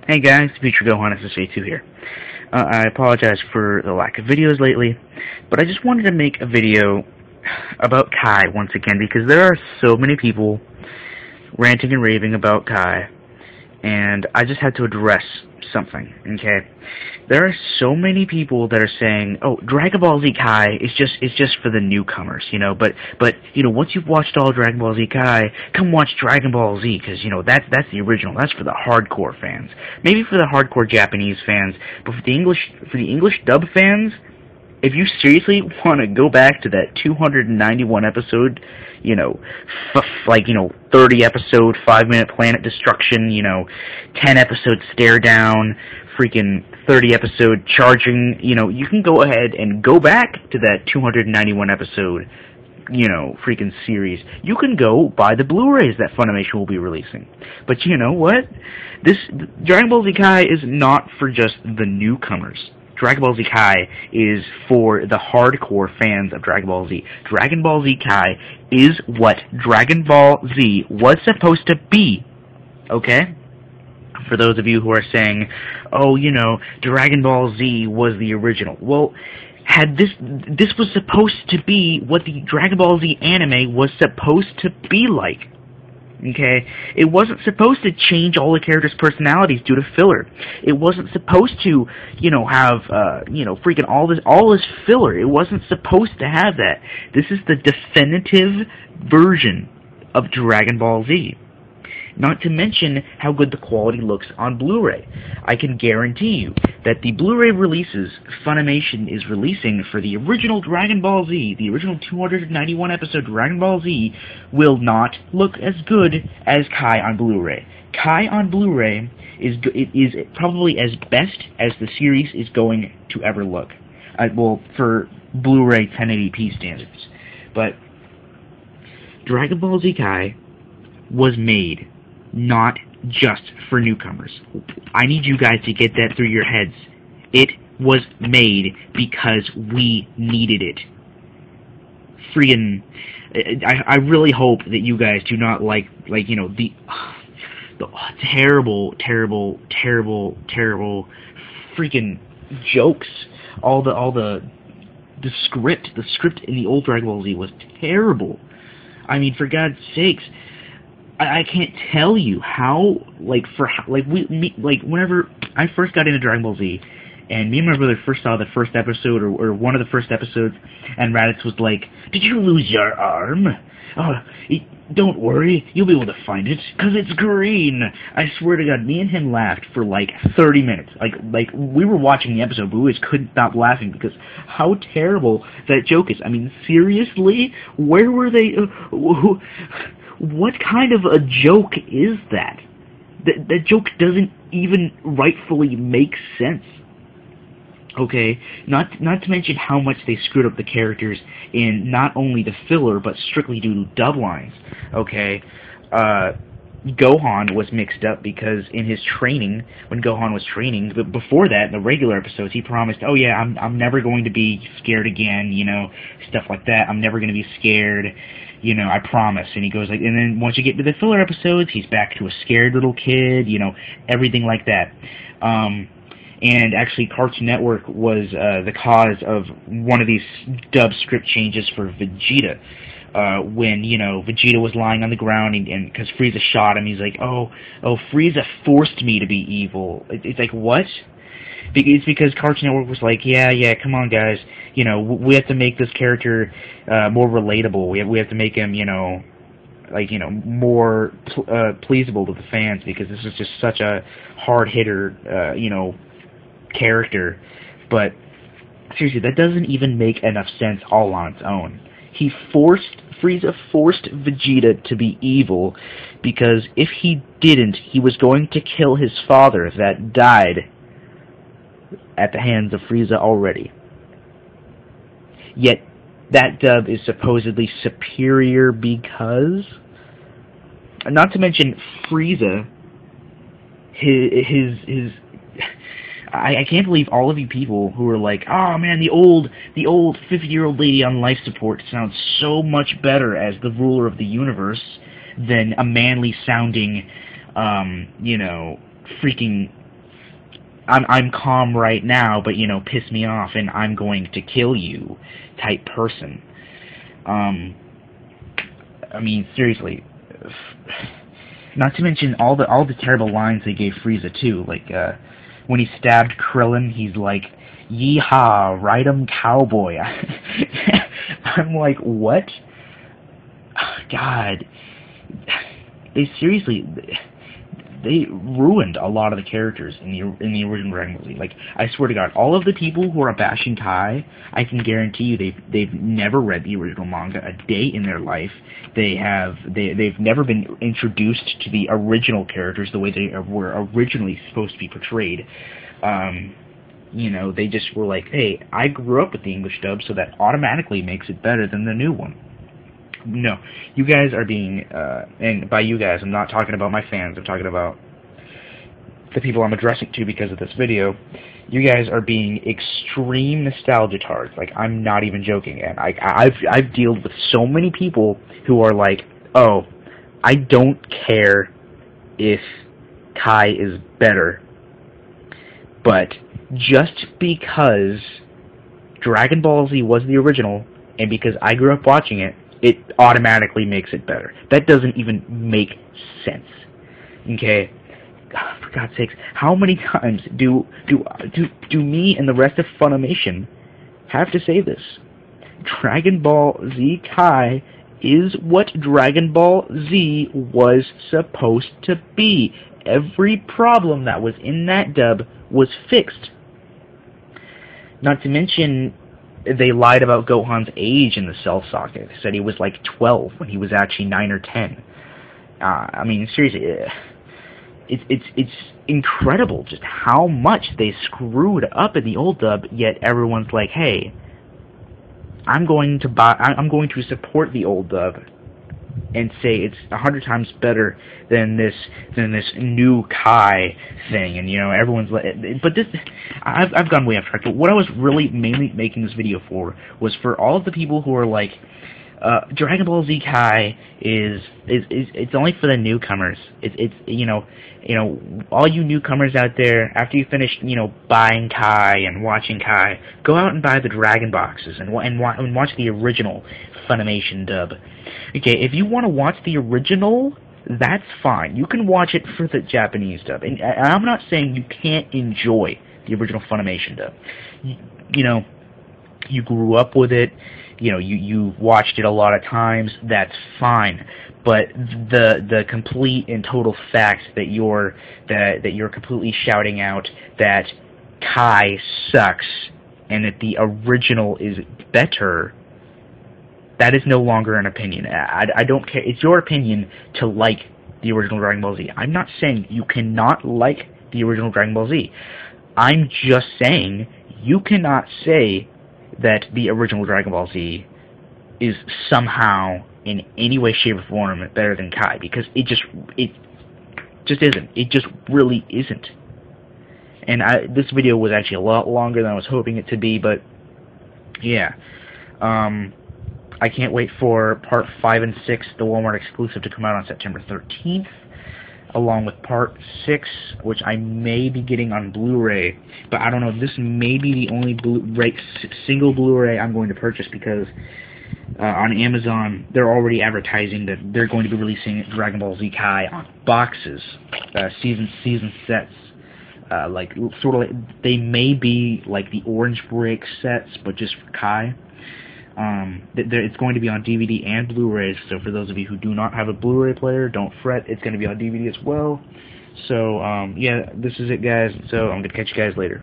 Hey guys, Future Gohan SSA2 here. I apologize for the lack of videos lately, but I just wanted to make a video about Kai once again because there are so many people ranting and raving about Kai, and I just had to address something, okay? There are so many people that are saying, "Oh, Dragon Ball Z Kai is just for the newcomers," but once you've watched all Dragon Ball Z Kai, come watch Dragon Ball Z because that's the original. That's for the hardcore fans. Maybe for the hardcore Japanese fans, but for the English dub fans, if you seriously want to go back to that 291 episode, 30 episode, 5-minute planet destruction, 10 episode stare down, freaking 30 episode charging, you can go ahead and go back to that 291 episode, freaking series. You can go buy the Blu-rays that Funimation will be releasing. But you know what? This Dragon Ball Z Kai is not for just the newcomers. Dragon Ball Z Kai is for the hardcore fans of Dragon Ball Z. Dragon Ball Z Kai is what Dragon Ball Z was supposed to be, okay? For those of you who are saying, oh, Dragon Ball Z was the original. Well, this was supposed to be what the Dragon Ball Z anime was supposed to be like. Okay, it wasn't supposed to change all the characters' personalities due to filler. It wasn't supposed to, have, freaking all this filler. It wasn't supposed to have that. This is the definitive version of Dragon Ball Z. Not to mention how good the quality looks on Blu-ray. I can guarantee you that the Blu-ray releases Funimation is releasing for the original Dragon Ball Z, the original 291 episode Dragon Ball Z, will not look as good as Kai on Blu-ray. Kai on Blu-ray is probably as best as the series is going to ever look. For Blu-ray 1080p standards. But Dragon Ball Z Kai was made not just for newcomers. I need you guys to get that through your heads. It was made because we needed it. Freaking, I really hope that you guys do not like the terrible freaking jokes. All the script in the old Dragon Ball Z was terrible. I mean, for God's sakes, I can't tell you how, whenever I first got into Dragon Ball Z, and me and my brother first saw the first episode, or one of the first episodes, and Raditz was like, "Did you lose your arm? Oh, don't worry, you'll be able to find it, 'cause it's green." I swear to God, me and him laughed for like 30 minutes. Like we were watching the episode, but we just couldn't stop laughing because how terrible that joke is. I mean, seriously? Where were they? What kind of a joke is that? That joke doesn't even rightfully make sense. Okay, not to mention how much they screwed up the characters in not only the filler, but strictly due to dub lines. Okay, Gohan was mixed up because in his training, when Gohan was training, but before that, in the regular episodes, he promised, "Oh yeah, I'm never going to be scared again," stuff like that. "I'm never going to be scared, I promise." And he goes like, and then once you get to the filler episodes, he's back to a scared little kid, everything like that. And actually, Cartoon Network was the cause of one of these dub script changes for Vegeta. When, Vegeta was lying on the ground, and because Frieza shot him, he's like, oh, Frieza forced me to be evil. It's like, what? It's because Cartoon Network was like, yeah, come on, guys. We have to make this character more relatable. We have to make him, more pleasable to the fans, because this is just such a hard-hitter, character. But seriously, that doesn't even make enough sense all on its own. Frieza forced Vegeta to be evil because if he didn't, he was going to kill his father that died at the hands of Frieza already. Yet that dub is supposedly superior because, not to mention Frieza, his I can't believe all of you people who are like, "Oh man, the old 50-year-old lady on life support sounds so much better as the ruler of the universe than a manly sounding, freaking I'm calm right now, but you know, piss me off and I'm going to kill you type person. I mean, seriously. Not to mention all the terrible lines they gave Frieza too. Like when he stabbed Krillin, he's like, "Yeehaw, ride 'em, cowboy." I'm like, what? God, they seriously. They ruined a lot of the characters in the original Dragon Ball Z. Like, I swear to God, all of the people who are bashing Kai, I can guarantee you they've never read the original manga a day in their life. They've never been introduced to the original characters the way they were originally supposed to be portrayed. You know, they just were like, hey, I grew up with the English dub, so that automatically makes it better than the new one. No, you guys are being, and by you guys, I'm not talking about my fans, I'm talking about the people I'm addressing to because of this video. You guys are being extreme nostalgia tards. Like, I'm not even joking. And I've dealt with so many people who are like, oh, I don't care if Kai is better, but just because Dragon Ball Z was the original, and because I grew up watching it, it automatically makes it better. That doesn't even make sense. Okay? God, for God's sakes, how many times do me and the rest of Funimation have to say this? Dragon Ball Z Kai is what Dragon Ball Z was supposed to be. Every problem that was in that dub was fixed. Not to mention, they lied about Gohan's age in the Cell socket. They said he was like 12 when he was actually 9 or 10. I mean, seriously, it's incredible just how much they screwed up in the old dub. Yet everyone's like, hey, I'm going to support the old dub and say it's 100 times better than this new Kai thing. And you know, everyone's like, but this, I've gone way off track. But what I was really mainly making this video for was for all of the people who are like, Dragon Ball Z Kai is it's only for the newcomers. It's you know all you newcomers out there, after you finish buying Kai and watching Kai, go out and buy the Dragon boxes and watch the original Funimation dub. Okay, if you want to watch the original, that's fine. You can watch it for the Japanese dub, and I'm not saying you can't enjoy the original Funimation dub. You know, you grew up with it. You know, you watched it a lot of times. That's fine. But the complete and total fact that you're completely shouting out that Kai sucks and that the original is better, that is no longer an opinion. I don't care. It's your opinion to like the original Dragon Ball Z. I'm not saying you cannot like the original Dragon Ball Z. I'm just saying you cannot say that the original Dragon Ball Z is somehow in any way, shape, or form better than Kai, because it just isn't. It just really isn't. And this video was actually a lot longer than I was hoping it to be, but yeah. I can't wait for Part 5 and 6, the Walmart exclusive, to come out on September 13th, along with Part 6, which I may be getting on Blu-ray. But I don't know, this may be the only single Blu-ray I'm going to purchase, because on Amazon, they're already advertising that they're going to be releasing Dragon Ball Z Kai on boxes, season sets. Like, sort of like, they may be like the Orange Break sets, but just for Kai. It's going to be on DVD and Blu-rays, so for those of you who do not have a Blu-ray player, don't fret, it's going to be on DVD as well. So, yeah, this is it, guys, so I'm going to catch you guys later.